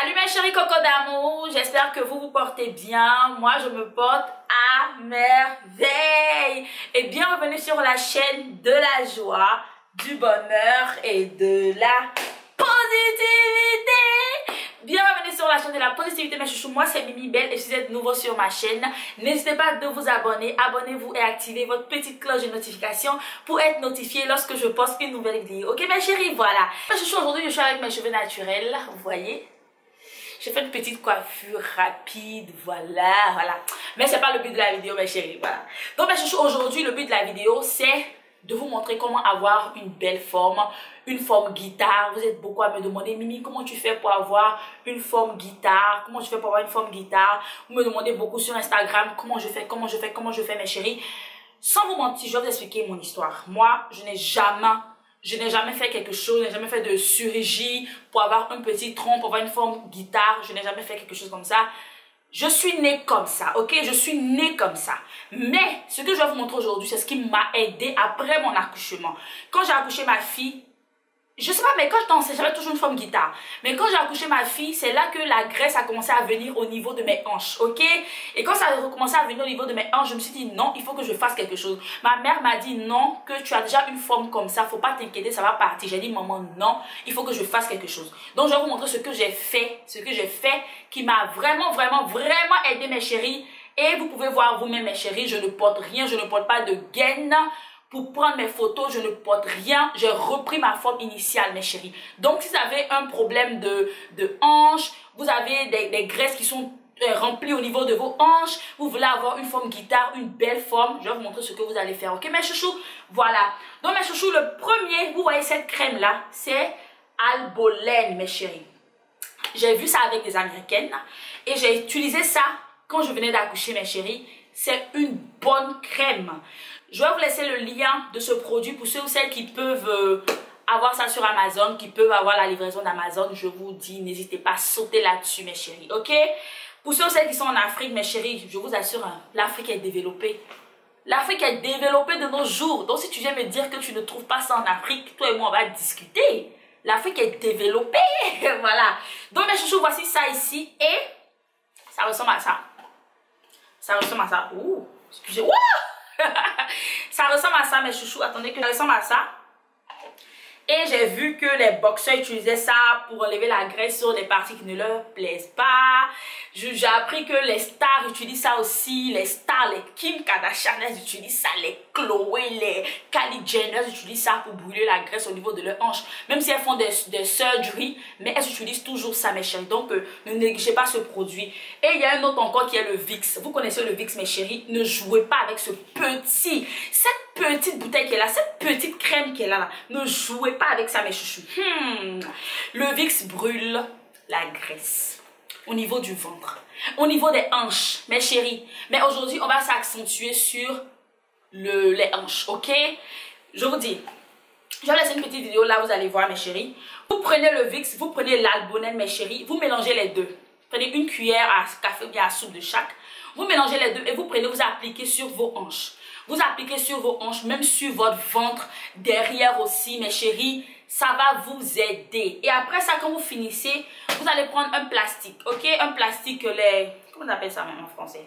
Salut mes chéris cocos d'amour, j'espère que vous vous portez bien. Moi je me porte à merveille. Et bienvenue sur la chaîne de la joie, du bonheur et de la positivité. Bienvenue sur la chaîne de la positivité mes chouchous, moi c'est Mimi Belle et si vous êtes nouveau sur ma chaîne, n'hésitez pas de vous abonner, abonnez-vous et activez votre petite cloche de notification pour être notifié lorsque je poste une nouvelle vidéo. Ok mes chéris, voilà. Mes chouchous, aujourd'hui je suis avec mes cheveux naturels, vous voyez. J'ai fait une petite coiffure rapide, voilà. Mais c'est pas le but de la vidéo mes chéris, voilà. Donc mes chouchous, aujourd'hui le but de la vidéo c'est de vous montrer comment avoir une belle forme, une forme guitare. Vous êtes beaucoup à me demander, Mimi, comment tu fais pour avoir une forme guitare? Comment tu fais pour avoir une forme guitare? Vous me demandez beaucoup sur Instagram, comment je fais mes chéris. Sans vous mentir, je vais vous expliquer mon histoire. Moi, je n'ai jamais fait quelque chose, je n'ai jamais fait de chirurgie pour avoir un petit tronc, pour avoir une forme guitare. Je n'ai jamais fait quelque chose comme ça. Je suis née comme ça, ok? Je suis née comme ça. Mais ce que je vais vous montrer aujourd'hui, c'est ce qui m'a aidé après mon accouchement. Quand j'ai accouché ma fille, je sais pas, mais quand j'étais enceinte, j'avais toujours une forme guitare. Mais quand j'ai accouché ma fille, c'est là que la graisse a commencé à venir au niveau de mes hanches, ok? Et quand ça a commencé à venir au niveau de mes hanches, je me suis dit non, il faut que je fasse quelque chose. Ma mère m'a dit non, que tu as déjà une forme comme ça, faut pas t'inquiéter, ça va partir. J'ai dit maman non, il faut que je fasse quelque chose. Donc je vais vous montrer ce que j'ai fait, qui m'a vraiment aidé mes chéris. Et vous pouvez voir vous-même mes chéris, je ne porte rien, je ne porte pas de gaine. Pour prendre mes photos, je ne porte rien. J'ai repris ma forme initiale, mes chéris. Donc, si vous avez un problème de hanche, vous avez des graisses qui sont remplies au niveau de vos hanches, vous voulez avoir une forme guitare, une belle forme, je vais vous montrer ce que vous allez faire. Ok, mes chouchous? Voilà. Donc, mes chouchous, le premier, vous voyez cette crème-là, c'est Albolène, mes chéris. J'ai vu ça avec des Américaines et j'ai utilisé ça quand je venais d'accoucher, mes chéris. C'est une bonne crème. Je vais vous laisser le lien de ce produit pour ceux ou celles qui peuvent avoir ça sur Amazon, qui peuvent avoir la livraison d'Amazon. Je vous dis, n'hésitez pas à sauter là-dessus, mes chéris, ok? Pour ceux ou celles qui sont en Afrique, mes chéris, je vous assure, hein, l'Afrique est développée. L'Afrique est développée de nos jours. Donc, si tu viens me dire que tu ne trouves pas ça en Afrique, toi et moi, on va discuter. L'Afrique est développée, voilà. Donc, mes chouchous, voici ça ici et ça ressemble à ça. Ça ressemble à ça. Ouh, excusez-moi. Ça ressemble à ça mes chouchous, attendez que ça ressemble à ça. Et j'ai vu que les boxeurs utilisaient ça pour enlever la graisse sur des parties qui ne leur plaisent pas. J'ai appris que les stars utilisent ça aussi. Les stars, les Kim Kardashian, elles utilisent ça. Les Chloé, les Kylie Jenner utilisent ça pour brûler la graisse au niveau de leurs hanches. Même si elles font des surgeries, mais elles utilisent toujours ça mes chéris. Donc ne négligez pas ce produit. Et il y a un autre encore qui est le Vicks. Vous connaissez le Vicks mes chéris. Ne jouez pas avec cette petite bouteille qui est là, cette petite crème qui est là. Ne jouez pas avec ça mes chouchous. Le Vicks brûle la graisse au niveau du ventre, au niveau des hanches mes chéris. Mais aujourd'hui on va s'accentuer sur les hanches, ok? Je vous dis, je vais laisser une petite vidéo là, vous allez voir mes chéris. Vous prenez le Vicks, vous prenez l'Albolène mes chéris, vous mélangez les deux. Prenez une cuillère à café ou bien à soupe de chaque. Vous mélangez les deux et vous prenez, vous appliquez sur vos hanches. Vous appliquez sur vos hanches, même sur votre ventre, derrière aussi, mes chéris. Ça va vous aider. Et après ça, quand vous finissez, vous allez prendre un plastique, ok? Un plastique, comment on appelle ça même en français?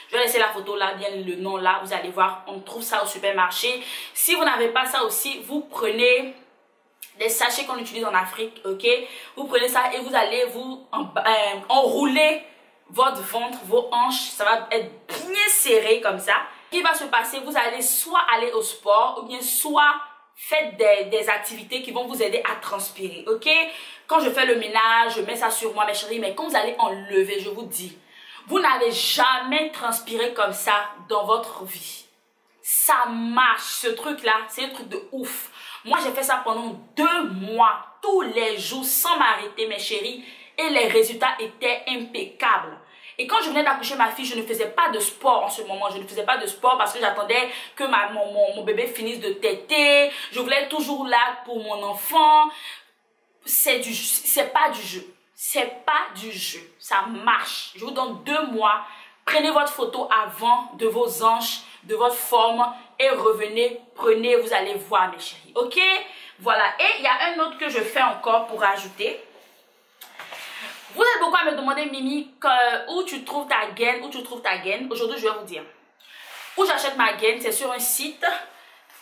Je vais laisser la photo là, bien le nom là. Vous allez voir, on trouve ça au supermarché. Si vous n'avez pas ça aussi, vous prenez des sachets qu'on utilise en Afrique, ok? Vous prenez ça et vous allez vous enrouler votre ventre, vos hanches. Ça va être bien serré comme ça. Ce qui va se passer, vous allez soit aller au sport ou bien soit faites des activités qui vont vous aider à transpirer, ok? Quand je fais le ménage, je mets ça sur moi mes chéris, mais quand vous allez enlever, je vous dis, vous n'avez jamais transpiré comme ça dans votre vie. Ça marche, ce truc là, c'est un truc de ouf. Moi j'ai fait ça pendant 2 mois, tous les jours sans m'arrêter mes chéris, et les résultats étaient impeccables. Et quand je venais d'accoucher ma fille, je ne faisais pas de sport en ce moment. Je ne faisais pas de sport parce que j'attendais que mon bébé finisse de téter. Je voulais être toujours là pour mon enfant. C'est pas du jeu. C'est pas du jeu. Ça marche. Je vous donne 2 mois. Prenez votre photo avant de vos hanches, de votre forme et revenez, prenez, vous allez voir mes chéris. Ok? Voilà. Et il y a un autre que je fais encore pour ajouter. Vous êtes beaucoup à me demander, Mimi, où tu trouves ta gaine, où tu trouves ta gaine. Aujourd'hui, je vais vous dire. Où j'achète ma gaine, c'est sur un site.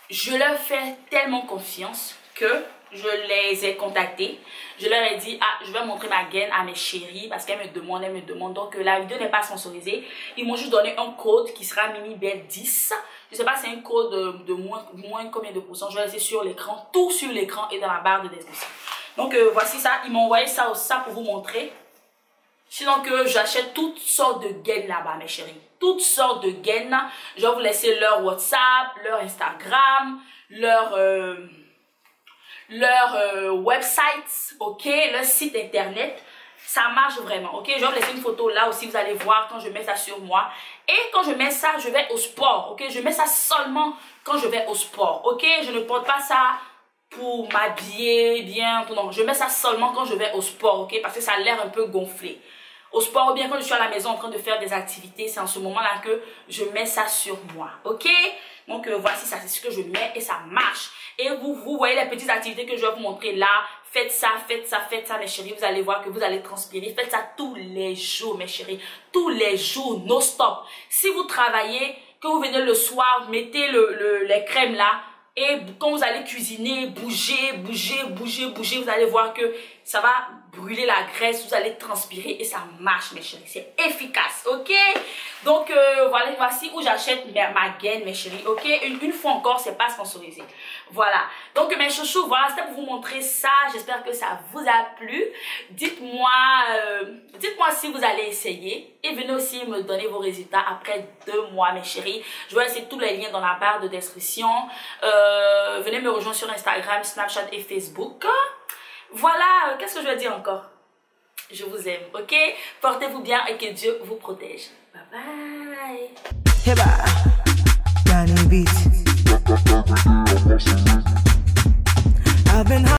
Je leur fais tellement confiance que je les ai contactés. Je leur ai dit, ah, je vais montrer ma gaine à mes chéris parce qu'elles me demandent. Donc, la vidéo n'est pas sponsorisée. Ils m'ont juste donné un code qui sera MimiBelle10. Je ne sais pas, c'est un code de moins combien de pourcents. Je vais laisser sur l'écran, tout sur l'écran et dans la barre de description. Donc, voici ça. Ils m'ont envoyé ça pour vous montrer. Sinon que j'achète toutes sortes de gaines là-bas, mes chéris. Toutes sortes de gaines. Je vais vous laisser leur WhatsApp, leur Instagram, leur website, ok, leur site internet. Ça marche vraiment, ok. Je vais vous laisser une photo là aussi, vous allez voir quand je mets ça sur moi. Et quand je mets ça, je vais au sport, ok. Je mets ça seulement quand je vais au sport, ok. Je ne porte pas ça pour m'habiller bien, non. Je mets ça seulement quand je vais au sport, ok, parce que ça a l'air un peu gonflé. Au sport ou bien quand je suis à la maison en train de faire des activités, c'est en ce moment-là que je mets ça sur moi, ok. Donc voici ça, c'est ce que je mets et ça marche. Et vous voyez les petites activités que je vais vous montrer là. Faites ça, mes chéris. Vous allez voir que vous allez transpirer. Faites ça tous les jours, mes chéris. Tous les jours, no stop. Si vous travaillez, que vous venez le soir, mettez les crèmes là. Et quand vous allez cuisiner, bouger, vous allez voir que ça va brûler la graisse, vous allez transpirer et ça marche, mes chéris. C'est efficace, ok? Donc, voici où j'achète ma gaine, mes chéris, ok? Une fois encore, c'est pas sponsorisé. Voilà. Donc, mes chouchous, voilà, c'était pour vous montrer ça. J'espère que ça vous a plu. Dites-moi si vous allez essayer. Et venez aussi me donner vos résultats après 2 mois, mes chéris. Je vais laisser tous les liens dans la barre de description. Venez me rejoindre sur Instagram, Snapchat et Facebook. Voilà, qu'est-ce que je vais dire encore? Je vous aime, ok? Portez-vous bien et que Dieu vous protège. Bye bye.